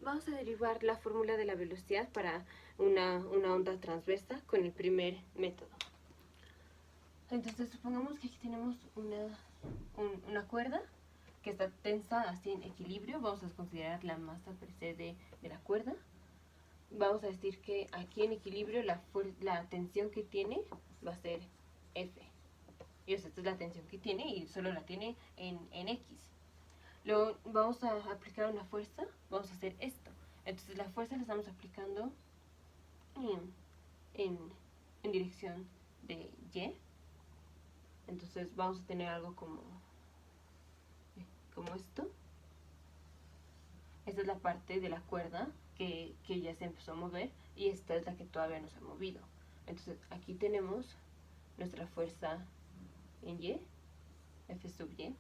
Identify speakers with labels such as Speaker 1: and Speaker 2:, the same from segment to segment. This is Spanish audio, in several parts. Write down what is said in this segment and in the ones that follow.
Speaker 1: vamos a derivar la fórmula de la velocidad para una onda transversa con el primer método. Entonces supongamos que aquí tenemos una cuerda que está tensa así en equilibrio. Vamos a considerar la masa per se de la cuerda. Vamos a decir que aquí en equilibrio la tensión que tiene va a ser F. Y esta es la tensión que tiene y solo la tiene en X. Luego vamos a aplicar una fuerza, vamos a hacer esto. Entonces la fuerza la estamos aplicando en dirección de Y. Entonces vamos a tener algo como esto. Esta es la parte de la cuerda que ya se empezó a mover y esta es la que todavía no se ha movido. Entonces aquí tenemos nuestra fuerza en Y, F sub Y,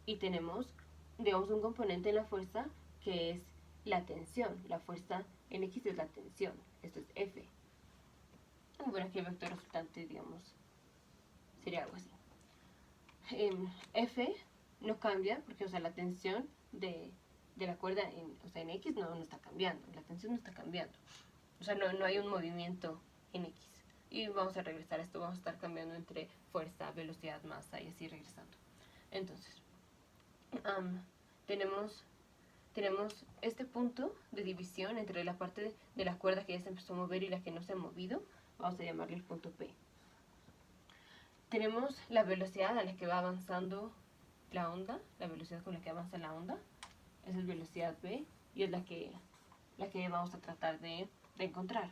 Speaker 1: y tenemos, digamos, un componente en la fuerza que es la tensión. La fuerza en X es la tensión, esto es F. Bueno, aquí el vector resultante, digamos, sería algo así. F no cambia porque, o sea, la tensión de la cuerda en X no está cambiando, la tensión no está cambiando. O sea, no hay un movimiento en X. Y vamos a regresar a esto, vamos a estar cambiando entre fuerza, velocidad, masa y así regresando. Entonces, tenemos este punto de división entre la parte de la cuerda que ya se empezó a mover y la que no se ha movido. Vamos a llamarle el punto P. Tenemos la velocidad a la que va avanzando la onda, la velocidad con la que avanza la onda. Esa es velocidad V y es la que vamos a tratar de encontrar.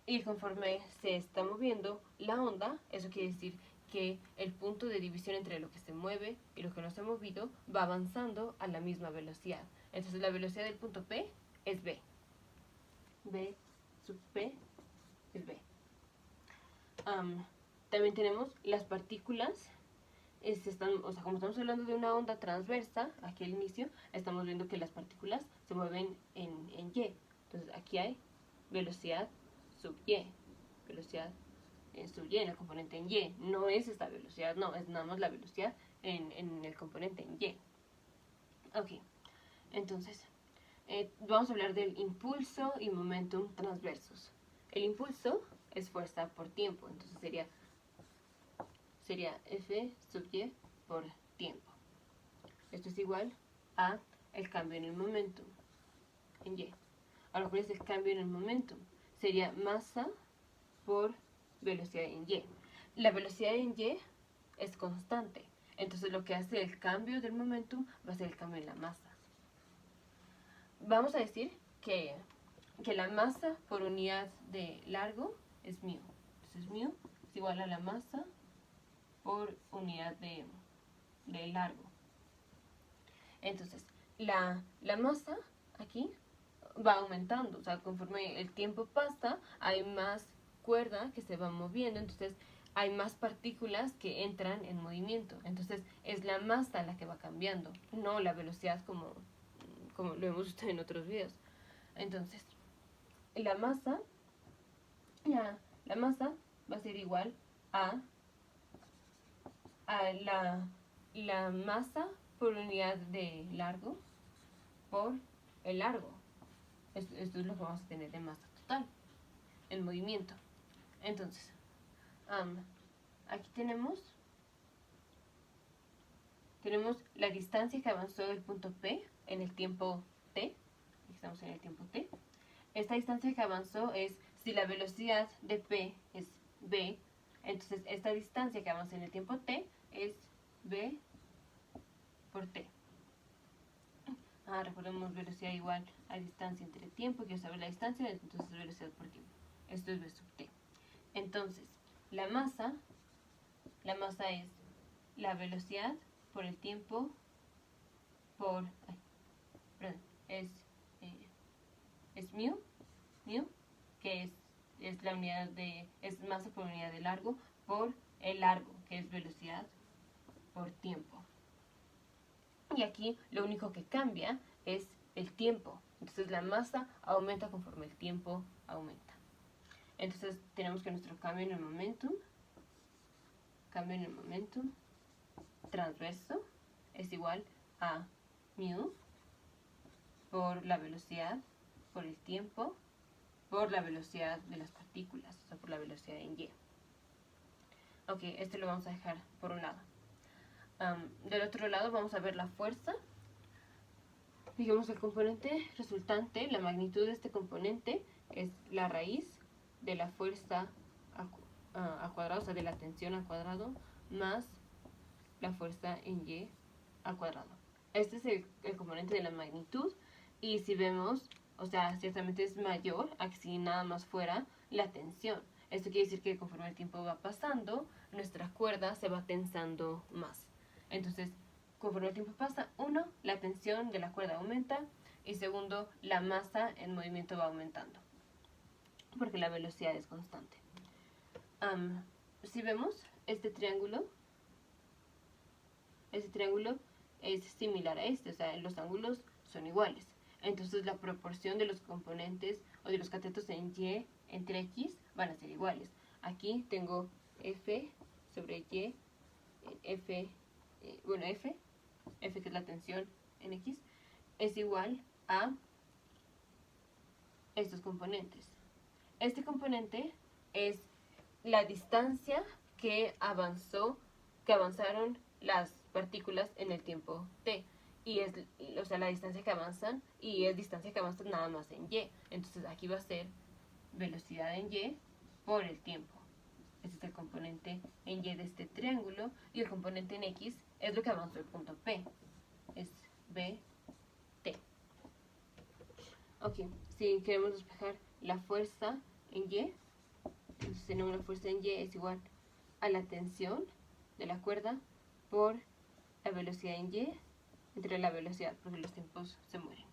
Speaker 1: Y conforme se está moviendo la onda, eso quiere decir que el punto de división entre lo que se mueve y lo que no se ha movido va avanzando a la misma velocidad. Entonces la velocidad del punto P es V. V sub P es V. También tenemos las partículas. O sea, como estamos hablando de una onda transversa, aquí al inicio, estamos viendo que las partículas se mueven en Y. Entonces aquí hay velocidad sub Y. Velocidad sub Y en el componente en Y. No es esta velocidad, no, es nada más la velocidad en el componente en Y. Ok, entonces, vamos a hablar del impulso y momentum transversos. El impulso es fuerza por tiempo, entonces sería F sub Y por tiempo. Esto es igual a el cambio en el momentum en Y. Ahora, ¿cuál es el cambio en el momentum? Sería masa por velocidad en Y. La velocidad en Y es constante, entonces lo que hace el cambio del momentum va a ser el cambio en la masa. Vamos a decir que la masa por unidad de largo es μ. Entonces μ es igual a la masa por unidad de largo. Entonces, la masa aquí va aumentando, o sea, conforme el tiempo pasa, hay más cuerda que se va moviendo, entonces hay más partículas que entran en movimiento. Entonces, es la masa la que va cambiando, no la velocidad como lo hemos visto en otros videos. Entonces, la masa va a ser igual a la masa por unidad de largo por el largo. Esto es lo que vamos a tener de masa total en movimiento. Entonces, aquí tenemos la distancia que avanzó del punto P en el tiempo t. Aquí estamos en el tiempo t. Esta distancia que avanzó es, si la velocidad de P es v, entonces esta distancia que avanza en el tiempo t es v por t. Recordemos velocidad igual a distancia entre tiempo. Quiero saber la distancia, entonces velocidad por tiempo. Esto es v sub t. Entonces, la masa es la velocidad por el tiempo por... es μ, que es la unidad de... es masa por unidad de largo por el largo, que es velocidad por tiempo. Y aquí lo único que cambia es el tiempo. Entonces la masa aumenta conforme el tiempo aumenta. Entonces tenemos que nuestro cambio en el momentum transverso es igual a μ por la velocidad por el tiempo por la velocidad de las partículas, o sea, por la velocidad en y. Ok, este lo vamos a dejar por un lado. Del otro lado vamos a ver la fuerza. Digamos, el componente resultante, la magnitud de este componente es la raíz de la fuerza a cuadrado, o sea, de la tensión al cuadrado, más la fuerza en y al cuadrado. Este es el componente de la magnitud, y si vemos, o sea, ciertamente es mayor a que si nada más fuera la tensión. Esto quiere decir que conforme el tiempo va pasando, nuestra cuerda se va tensando más. Entonces, conforme el tiempo pasa, uno, la tensión de la cuerda aumenta, y segundo, la masa en movimiento va aumentando, porque la velocidad es constante. Si vemos este triángulo es similar a este, o sea, los ángulos son iguales. Entonces la proporción de los componentes o de los catetos en y entre x van a ser iguales. Aquí tengo F sobre y, F que es la tensión en x, es igual a estos componentes. Este componente es la distancia que avanzaron las partículas en el tiempo t, y es, o sea, la distancia que avanzan, y es distancia que avanzan nada más en y. Entonces aquí va a ser velocidad en y por el tiempo. Este es el componente en y de este triángulo, y el componente en x es lo que avanzó el punto P, es bt. Ok, si queremos despejar la fuerza en y, entonces tenemos la fuerza en y es igual a la tensión de la cuerda por la velocidad en y entre la velocidad, porque los tiempos se mueren.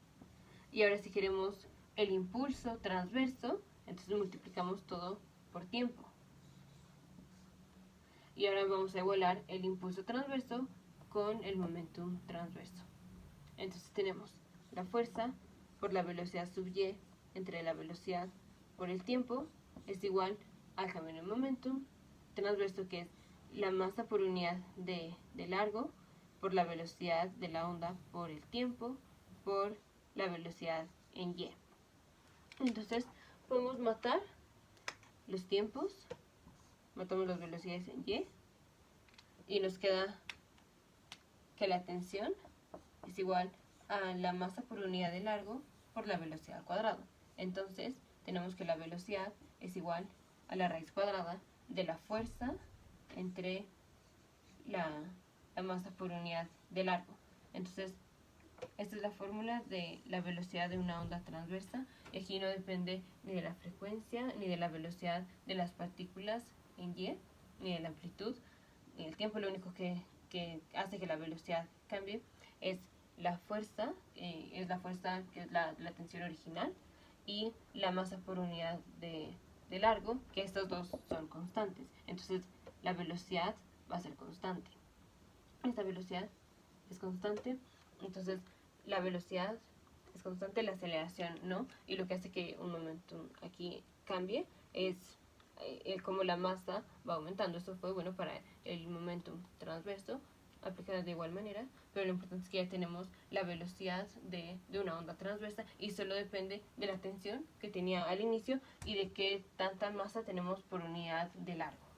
Speaker 1: Y ahora si queremos el impulso transverso, entonces multiplicamos todo por tiempo. Y ahora vamos a igualar el impulso transverso con el momentum transverso. Entonces tenemos la fuerza por la velocidad sub y entre la velocidad por el tiempo es igual al cambio en el momentum transverso, que es la masa por unidad de largo por la velocidad de la onda por el tiempo por la velocidad en y. Entonces podemos matar los tiempos, matamos las velocidades en y nos queda que la tensión es igual a la masa por unidad de largo por la velocidad al cuadrado. Entonces tenemos que la velocidad es igual a la raíz cuadrada de la fuerza entre la masa por unidad de largo. Entonces esta es la fórmula de la velocidad de una onda transversa, y aquí no depende ni de la frecuencia ni de la velocidad de las partículas en y, ni de la amplitud ni del tiempo. Lo único que hace que la velocidad cambie es la fuerza, que es la tensión original, y la masa por unidad de largo, que estos dos son constantes. Entonces la velocidad va a ser constante. Esta velocidad es constante, entonces la velocidad es constante, la aceleración no, y lo que hace que un momento aquí cambie es como la masa va aumentando. Esto fue bueno para el momentum transverso, aplicada de igual manera, pero lo importante es que ya tenemos la velocidad de una onda transversa, y solo depende de la tensión que tenía al inicio y de qué tanta masa tenemos por unidad de largo.